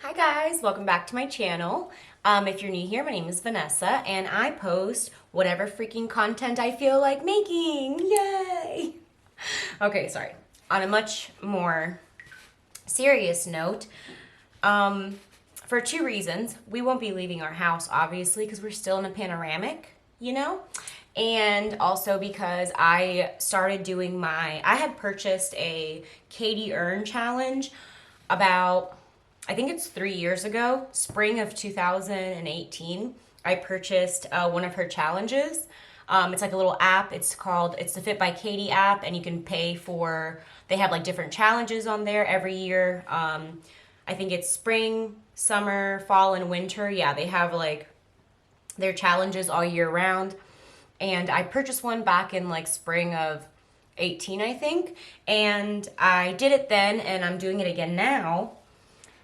Hi guys, welcome back to my channel. If you're new here, my name is Vanessa and I post whatever freaking content I feel like making. Yay! Okay, sorry. On a much more serious note, for two reasons. We won't be leaving our house, obviously, because we're still in a panoramic, you know? And also because I had purchased a Katie Earn challenge about, I think it's 3 years ago, spring of 2018. I purchased one of her challenges. It's like a little app. It's the Fit by Katie app, and you can pay for, they have like different challenges on there every year. I think it's spring, summer, fall, and winter. Yeah, they have like their challenges all year round. And I purchased one back in like spring of 18, I think. And I did it then, and I'm doing it again now.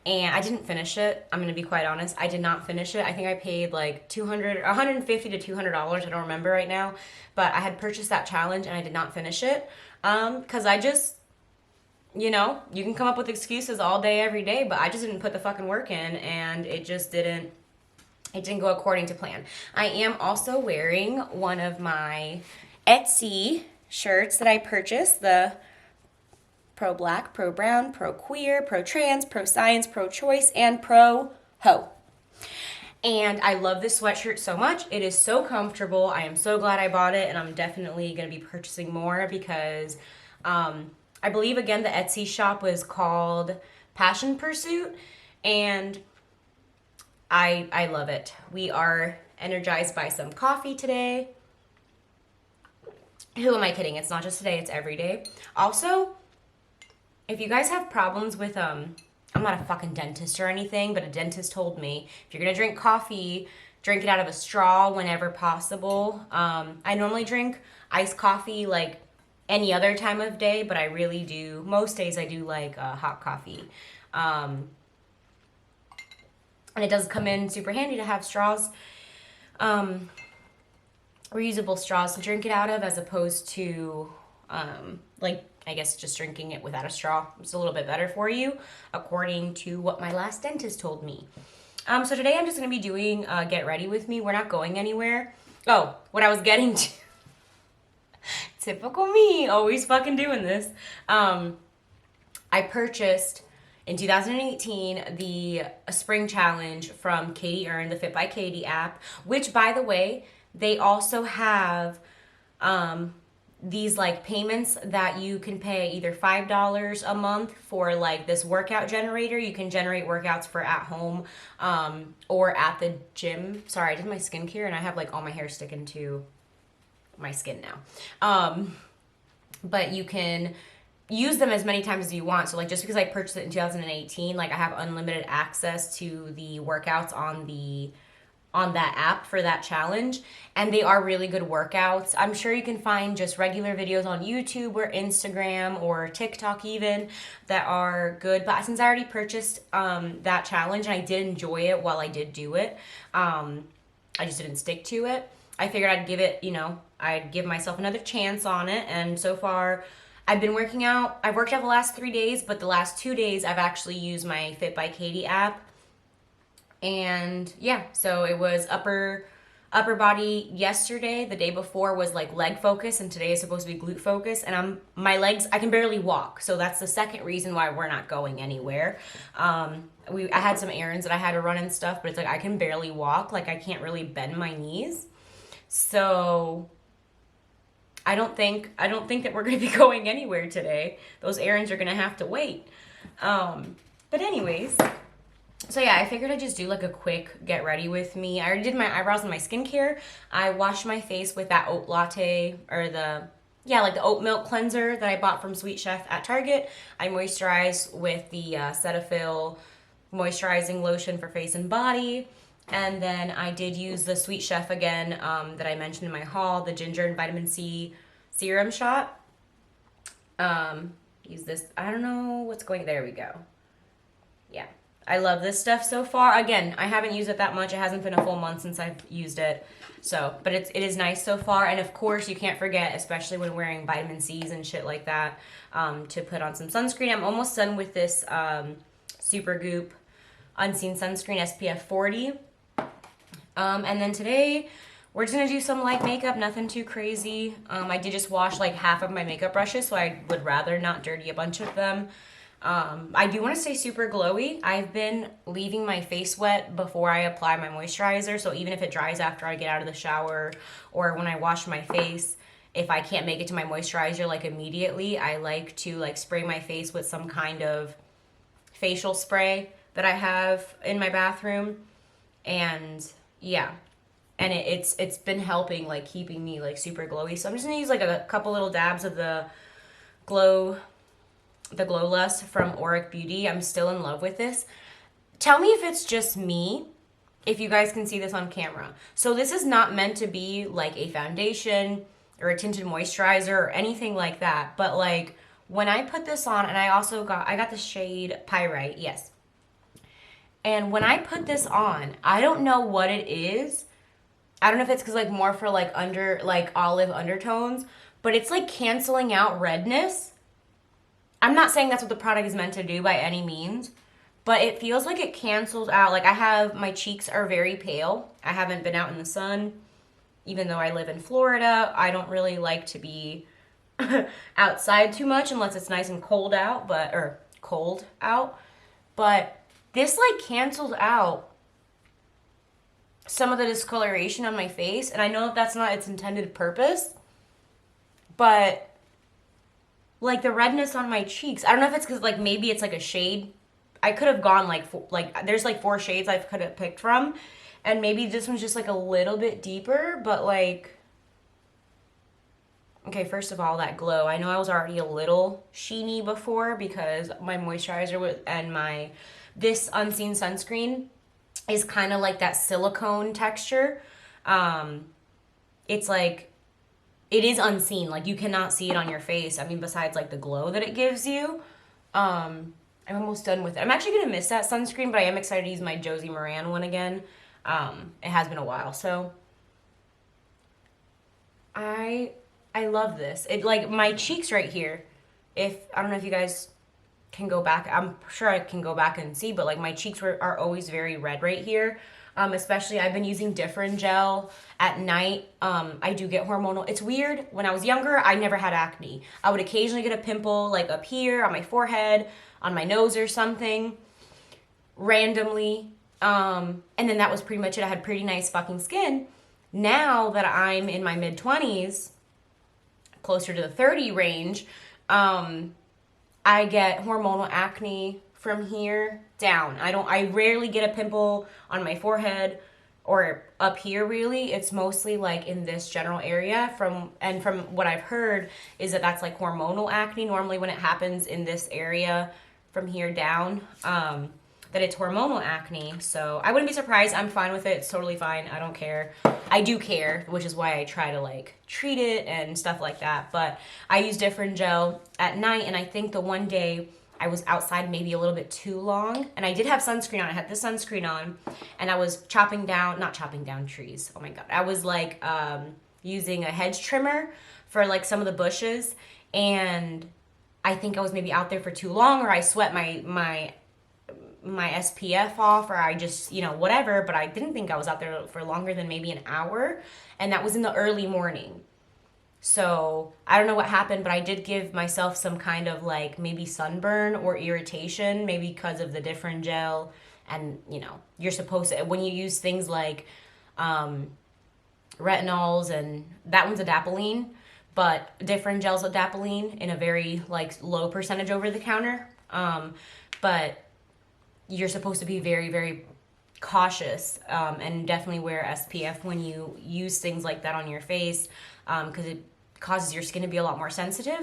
And I didn't finish it. I'm gonna be quite honest. I did not finish it. I think I paid like $150 to $200. I don't remember right now. But I had purchased that challenge and I did not finish it. Because I just, you can come up with excuses all day, every day, but I just didn't put the fucking work in, and it didn't go according to plan. I am also wearing one of my Etsy shirts that I purchased, the pro black, pro brown, pro queer, pro trans, pro science, pro choice, and pro ho. And I love this sweatshirt so much. It is so comfortable. I am so glad I bought it, and I'm definitely going to be purchasing more because I believe, again, the Etsy shop was called Passion Pursuit, and I love it. We are energized by some coffee today. Who am I kidding? It's not just today, it's every day. Also, if you guys have problems with, I'm not a fucking dentist or anything, but a dentist told me if you're gonna drink coffee, drink it out of a straw whenever possible. I normally drink iced coffee like any other time of day, but I really do, most days I do like hot coffee. And it does come in super handy to have straws, reusable straws to drink it out of, as opposed to, I guess just drinking it without a straw. It's a little bit better for you, according to what my last dentist told me. So today I'm just going to be doing Get Ready With Me. We're not going anywhere. Oh, what I was getting to. Typical me, always fucking doing this. I purchased in 2018 the spring challenge from Katie Earn, the Fit by Katie app, which, by the way, they also have these like payments that you can pay either $5 a month for like this workout generator. You can generate workouts for at home or at the gym. Sorry, I did my skincare and I have like all my hair sticking to my skin now. But you can use them as many times as you want. So like just because I purchased it in 2018, like I have unlimited access to the workouts on that app for that challenge, and they are really good workouts. I'm sure you can find just regular videos on YouTube or Instagram or TikTok even that are good, but since I already purchased that challenge and I did enjoy it while I did do it, I just didn't stick to it. I figured I'd give it, I'd give myself another chance on it, and so far I've been working out. I've worked out the last 3 days, but the last 2 days I've actually used my Fit by Katie app. And yeah, so it was upper body yesterday. The day before was like leg focus, and today is supposed to be glute focus. And my legs, I can barely walk, so that's the second reason why we're not going anywhere. I had some errands that I had to run and stuff, but it's like I can barely walk. Like I can't really bend my knees, so I don't think that we're gonna be going anywhere today. Those errands are gonna have to wait. But anyways. So yeah, I figured I'd just do like a quick get ready with me. I already did my eyebrows and my skincare. I washed my face with that oat latte, or like the oat milk cleanser that I bought from Sweet Chef at Target. I moisturized with the Cetaphil moisturizing lotion for face and body. And then I did use the Sweet Chef again that I mentioned in my haul, the ginger and vitamin C serum shot. Use this, I don't know what's going, there we go. Yeah. I love this stuff so far. Again, I haven't used it that much. It hasn't been a full month since I've used it. So, but it is nice so far. And of course, you can't forget, especially when wearing vitamin C's and shit like that, to put on some sunscreen. I'm almost done with this Super Goop Unseen Sunscreen SPF 40. And then today, we're just gonna do some light makeup, nothing too crazy. I did just wash like half of my makeup brushes, so I would rather not dirty a bunch of them. I do want to stay super glowy. I've been leaving my face wet before I apply my moisturizer, so even if it dries after I get out of the shower or when I wash my face, if I can't make it to my moisturizer like immediately, I like to like spray my face with some kind of facial spray that I have in my bathroom. And yeah, and it's been helping like keeping me like super glowy. So I'm just gonna use like a couple little dabs of the Glow Lust from Auric Beauty. I'm still in love with this. Tell me if it's just me, if you guys can see this on camera. So this is not meant to be like a foundation or a tinted moisturizer or anything like that. But like when I put this on, and I got the shade Pyrite, yes. And when I put this on, I don't know what it is. I don't know if it's because like more for like olive undertones, but it's like canceling out redness. I'm not saying that's what the product is meant to do by any means, but it feels like it cancels out. Like my cheeks are very pale. I haven't been out in the sun. Even though I live in Florida, I don't really like to be outside too much unless it's nice and cold out, But this like cancels out some of the discoloration on my face, and I know that that's not its intended purpose, but like the redness on my cheeks, I don't know if it's because like maybe it's like a shade. I could have gone like there's like 4 shades I could have picked from, and maybe this one's just like a little bit deeper, but like, okay, first of all, that glow. I know I was already a little sheeny before because my moisturizer and this Unseen Sunscreen is kind of like that silicone texture. It's like, it is unseen. Like you cannot see it on your face. I mean, besides like the glow that it gives you. I'm almost done with it. I'm actually going to miss that sunscreen, but I am excited to use my Josie Moran one again. It has been a while. So I love this. It like my cheeks right here. I don't know if you guys can go back. I'm sure I can go back and see, but like my cheeks are always very red right here. Especially I've been using Differin gel at night. I do get hormonal. It's weird. When I was younger, I never had acne. I would occasionally get a pimple like up here on my forehead, on my nose or something randomly. And then that was pretty much it. I had pretty nice fucking skin. Now that I'm in my mid-20s, closer to the 30 range, I get hormonal acne from here down. I rarely get a pimple on my forehead or up here really. It's mostly like in this general area from what I've heard is that that's like hormonal acne. Normally when it happens in this area from here down, that it's hormonal acne. So I wouldn't be surprised. I'm fine with it. It's totally fine. I don't care. I do care, which is why I try to like treat it and stuff like that. But I use Differin gel at night, and I think the one day I was outside maybe a little bit too long, and I did have sunscreen on. I had this sunscreen on, and I was not chopping down trees. Oh my God. I was like using a hedge trimmer for like some of the bushes, and I think I was maybe out there for too long, or I sweat my SPF off, or I just, whatever, but I didn't think I was out there for longer than maybe an hour, and that was in the early morning. So I don't know what happened, but I did give myself some kind of like maybe sunburn or irritation, maybe because of the Differin gel. And you're supposed to, when you use things like retinols, and that one's adapalene, but Differin gel's adapalene in a very like low percentage over the counter. But you're supposed to be very, very cautious, and definitely wear SPF when you use things like that on your face, because it causes your skin to be a lot more sensitive.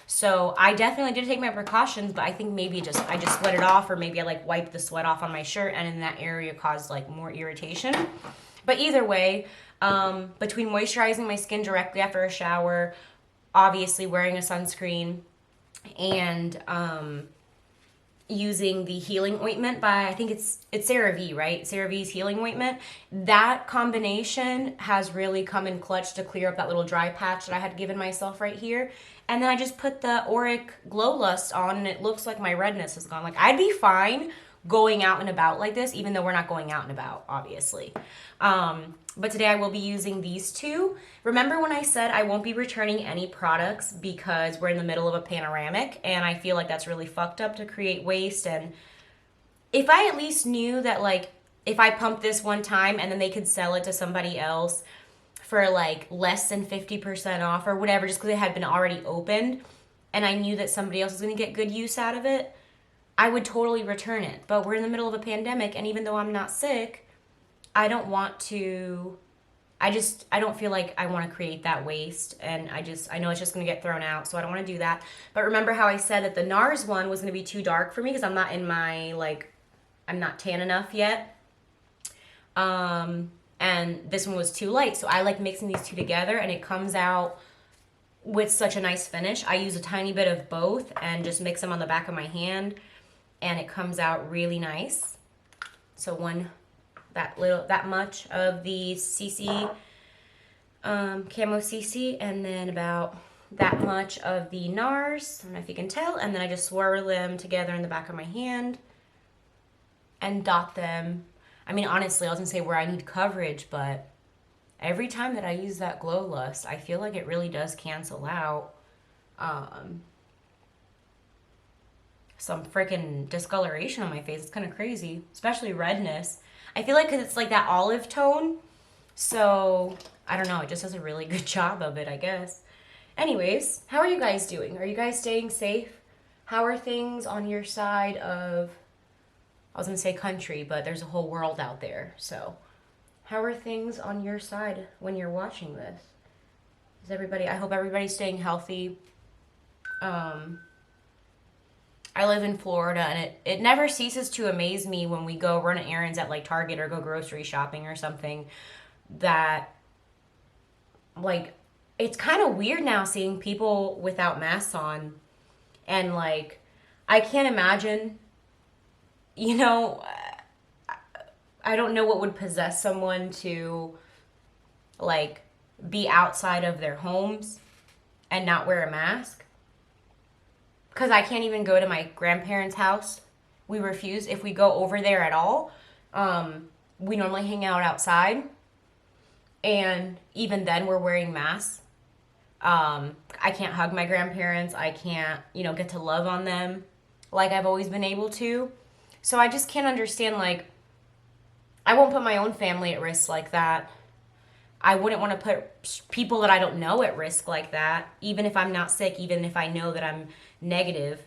So I definitely did take my precautions, but I think maybe I just sweat it off, or maybe I like wiped the sweat off on my shirt, and in that area caused like more irritation. But either way, between moisturizing my skin directly after a shower, obviously wearing a sunscreen, and using the healing ointment by, I think it's CeraVe, right? CeraVe's healing ointment. That combination has really come in clutch to clear up that little dry patch that I had given myself right here. And then I just put the Auric Glow Lust on, and it looks like my redness is gone. Like, I'd be fine going out and about like this, even though we're not going out and about, obviously. But today I will be using these two. Remember when I said I won't be returning any products because we're in the middle of a panoramic, and I feel like that's really fucked up to create waste. And if I at least knew that, like, if I pumped this one time and then they could sell it to somebody else for like less than 50% off or whatever, just because it had been already opened, and I knew that somebody else was going to get good use out of it, I would totally return it. But we're in the middle of a pandemic, and even though I'm not sick, I don't want to, I don't feel like I want to create that waste. And I know it's just going to get thrown out, so I don't want to do that. But remember how I said that the NARS one was going to be too dark for me because I'm not in my, like, I'm not tan enough yet. And this one was too light. So I like mixing these two together, and it comes out with such a nice finish. I use a tiny bit of both and just mix them on the back of my hand, and it comes out really nice. So that much of the CC, Camo CC, and then about that much of the NARS. I don't know if you can tell. And then I just swirl them together in the back of my hand and dot them. I mean, honestly, I was gonna say where I need coverage, but every time that I use that Glow Lust, I feel like it really does cancel out some freaking discoloration on my face. It's kind of crazy, especially redness. I feel like because it's like that olive tone, so I don't know, it just does a really good job of it, I guess. Anyways, how are you guys doing? Are you guys staying safe? How are things on your side of, I was gonna say country, but there's a whole world out there, so how are things on your side when you're watching this? I hope everybody's staying healthy. I live in Florida, and it never ceases to amaze me when we go run errands at like Target or go grocery shopping or something, that like it's kind of weird now seeing people without masks on. And like I can't imagine, you know, I don't know what would possess someone to like be outside of their homes and not wear a mask. Because I can't even go to my grandparents' house. We refuse. If we go over there at all, we normally hang out outside. And even then, we're wearing masks. I can't hug my grandparents. I can't, get to love on them like I've always been able to. So I just can't understand, like, I won't put my own family at risk like that. I wouldn't want to put people that I don't know at risk like that, even if I'm not sick, even if I know that I'm negative.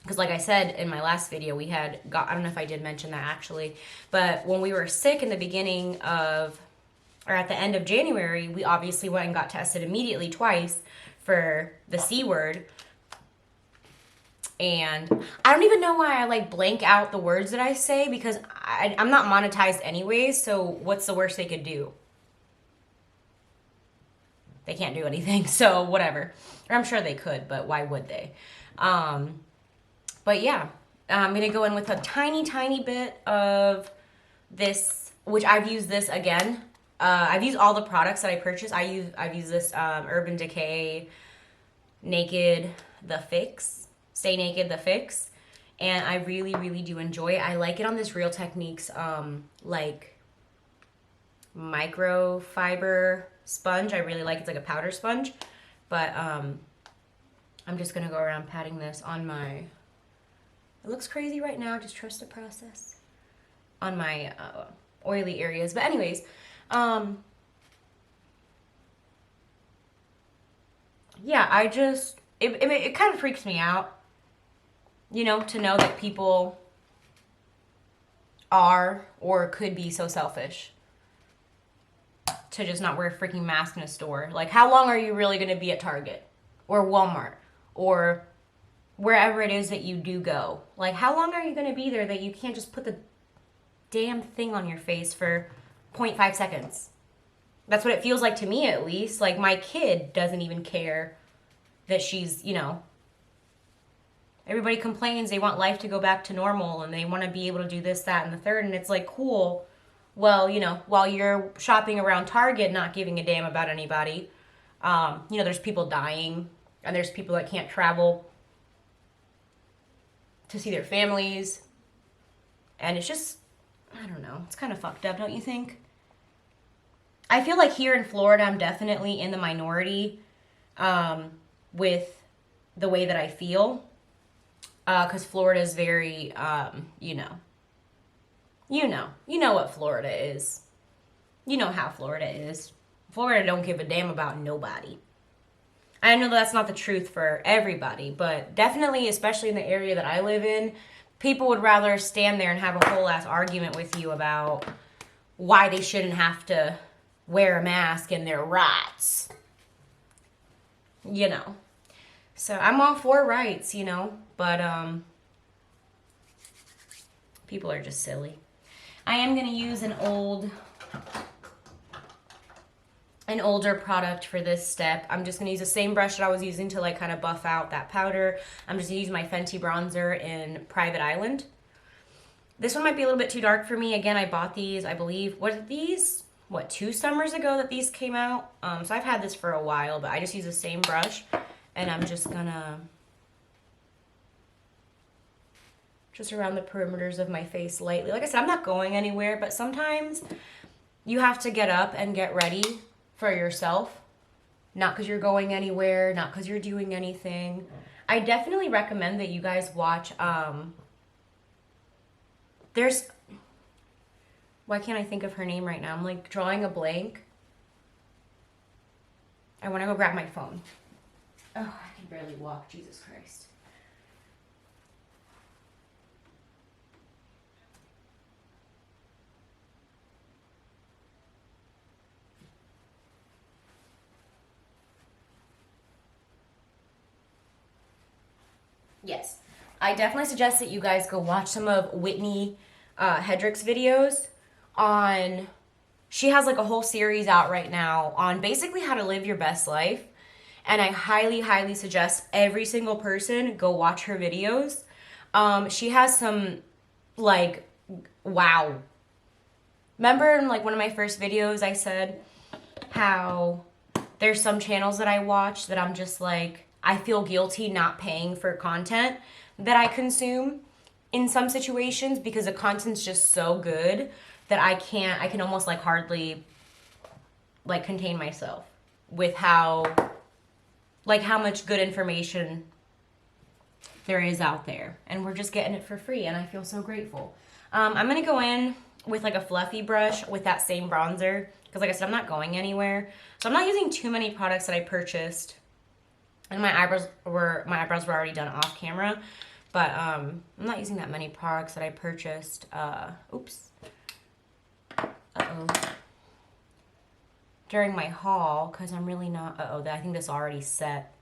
Because like I said in my last video, I don't know if I did mention that actually, but when we were sick in the beginning of, or at the end of January, we obviously went and got tested immediately twice for the C word. And I don't even know why I like blank out the words that I say, because I'm not monetized anyways, so what's the worst they could do? They can't do anything, so whatever. Or I'm sure they could, but why would they? But yeah, I'm going to go in with a tiny, tiny bit of this, which I've used this again. I've used all the products that I purchased. I've used this Urban Decay Naked The Fix. Stay Naked The Fix. And I really, really do enjoy it. I like it on this Real Techniques like microfiber sponge. I really like it. It's like a powder sponge. But I'm just going to go around patting this on my, it looks crazy right now, just trust the process, on my oily areas. But anyways, yeah, it kind of freaks me out, to know that people are or could be so selfish to just not wear a freaking mask in a store. Like, how long are you really going to be at Target or Walmart or wherever it is that you do go? Like, how long are you going to be there that you can't just put the damn thing on your face for 0.5 seconds? That's what it feels like to me, at least. Like, my kid doesn't even care that she's, everybody complains they want life to go back to normal and they want to be able to do this, that, and the third. And it's like, cool. Well, while you're shopping around Target, not giving a damn about anybody, there's people dying and there's people that can't travel to see their families. And it's just, I don't know, it's kind of fucked up, don't you think? I feel like here in Florida, I'm definitely in the minority with the way that I feel. Because Florida is very, you know what Florida is. You know how Florida is. Florida don't give a damn about nobody. I know that's not the truth for everybody, but definitely, especially in the area that I live in, people would rather stand there and have a whole ass argument with you about why they shouldn't have to wear a mask and their rights. You know. So I'm all for rights, you know, but people are just silly. I am going to use an older product for this step. I'm just going to use the same brush that I was using to like kind of buff out that powder. I'm just going to use my Fenty bronzer in Private Island. This one might be a little bit too dark for me. Again, I bought these, I believe, what 2 summers ago that these came out? So I've had this for a while, but I just use the same brush. And I'm just gonna around the perimeters of my face lightly. Like I said, I'm not going anywhere, but sometimes you have to get up and get ready for yourself. Not because you're going anywhere, not because you're doing anything. I definitely recommend that you guys watch, why can't I think of her name right now? I'm like drawing a blank. I want to go grab my phone. Oh, I can barely walk. Jesus Christ. Yes. I definitely suggest that you guys go watch some of Whitney Hedrick's videos on... She has like a whole series out right now on basically how to live your best life. And I highly, highly suggest every single person go watch her videos. She has some, like, wow. Remember in, like, one of my first videos I said how there's some channels that I watch that I'm just, like, I feel guilty not paying for content that I consume in some situations because the content's just so good that I can almost, like, hardly, like, contain myself with how much good information there is out there. And we're just getting it for free, and I feel so grateful. I'm going to go in with like a fluffy brush with that same bronzer, because like I said, I'm not going anywhere. So I'm not using too many products that I purchased. And my eyebrows were already done off camera. But I'm not using that many products that I purchased. Oops. Uh-oh. During my haul, because I'm really not... I think this already set.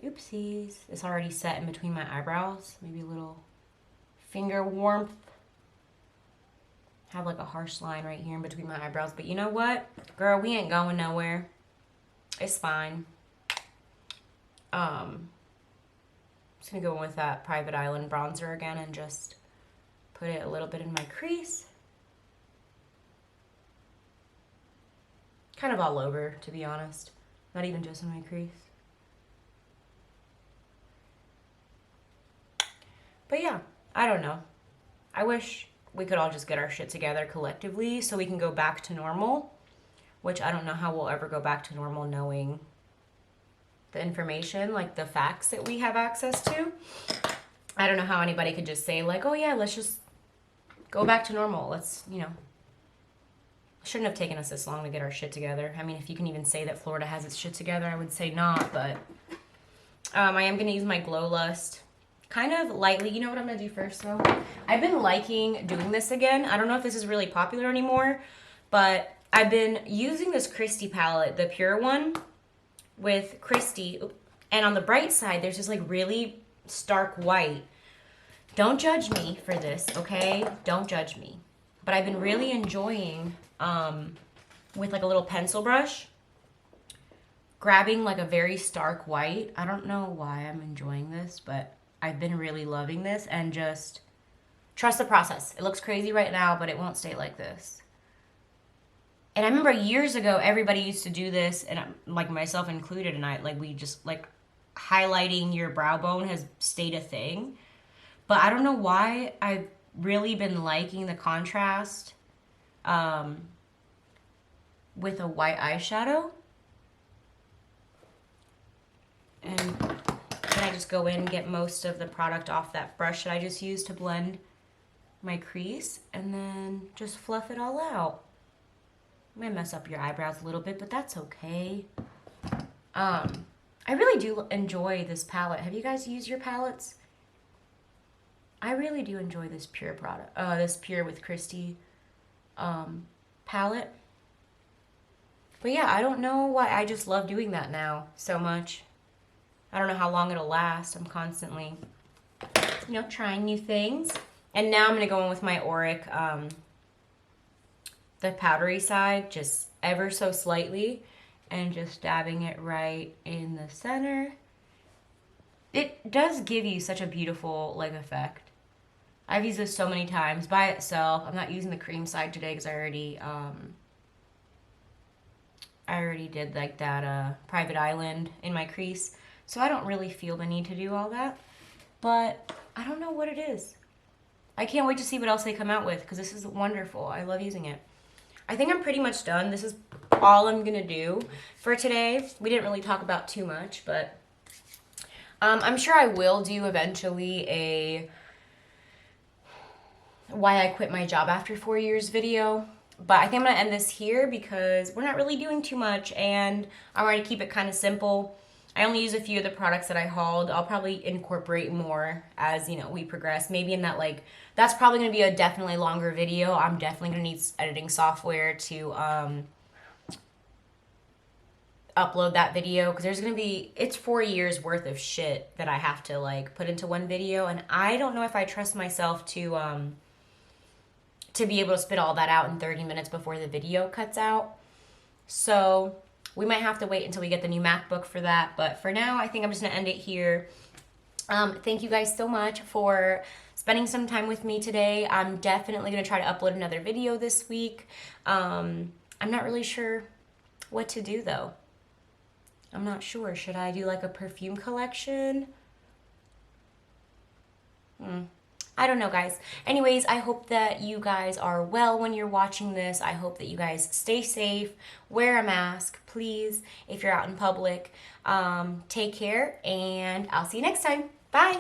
Oopsies. It's already set in between my eyebrows. Maybe a little finger warmth. Have like a harsh line right here in between my eyebrows. But you know what? Girl, we ain't going nowhere. It's fine. Just going to go in with that Private Island bronzer again and just put it a little bit in my crease. Kind of all over, to be honest. Not even just in my crease. But yeah, I don't know. I wish we could all just get our shit together collectively so we can go back to normal. Which I don't know how we'll ever go back to normal knowing the information, like the facts that we have access to. I don't know how anybody could just say like, oh yeah, let's just go back to normal. Let's, you know. Shouldn't have taken us this long to get our shit together. I mean, if you can even say that Florida has its shit together, I would say not, but I am going to use my Glow Lust kind of lightly. You know what I'm going to do first, though? I've been liking doing this again. I don't know if this is really popular anymore, but I've been using this Christy palette, the pure one, with Christy. And on the bright side, there's this, like, really stark white. Don't judge me for this, okay? Don't judge me. But I've been really enjoying... with like a little pencil brush, grabbing like a very stark white. I don't know why I'm enjoying this, but I've been really loving this, and just trust the process. It looks crazy right now, but it won't stay like this. And I remember years ago, everybody used to do this, and like myself included, and we just like highlighting your brow bone has stayed a thing. But I don't know why I've really been liking the contrast with a white eyeshadow. And then I just go in and get most of the product off that brush that I just used to blend my crease, and then just fluff it all out. I might mess up your eyebrows a little bit, but that's okay. I really do enjoy this palette. Have you guys used your palettes? I really do enjoy this Pure product, this Pure with Christy palette. But yeah, I don't know why I just love doing that now so much. I don't know how long it'll last. I'm constantly, you know, trying new things. And now I'm going to go in with my Auric, the powdery side, just ever so slightly, and just dabbing it right in the center. It does give you such a beautiful, like, effect. I've used this so many times by itself. I'm not using the cream side today because I already did, like, that private island in my crease. So I don't really feel the need to do all that. But I don't know what it is. I can't wait to see what else they come out with because this is wonderful. I love using it. I think I'm pretty much done. This is all I'm going to do for today. We didn't really talk about too much, but I'm sure I will do eventually a why I quit my job after 4 years video. But I think I'm going to end this here because we're not really doing too much and I want to keep it kind of simple. I only use a few of the products that I hauled. I'll probably incorporate more as, you know, we progress. Maybe in that, like, that's probably going to be a definitely longer video. I'm definitely going to need editing software to upload that video because there's going to be, it's 4 years worth of shit that I have to, like, put into one video. And I don't know if I trust myself to be able to spit all that out in 30 minutes before the video cuts out. So we might have to wait until we get the new MacBook for that. But for now, I think I'm just going to end it here. Thank you guys so much for spending some time with me today. I'm definitely going to try to upload another video this week. I'm not really sure what to do, though. I'm not sure. Should I do, like, a perfume collection? I don't know, guys. Anyways, I hope that you guys are well when you're watching this. I hope that you guys stay safe, wear a mask, please, if you're out in public. Take care, and I'll see you next time. Bye.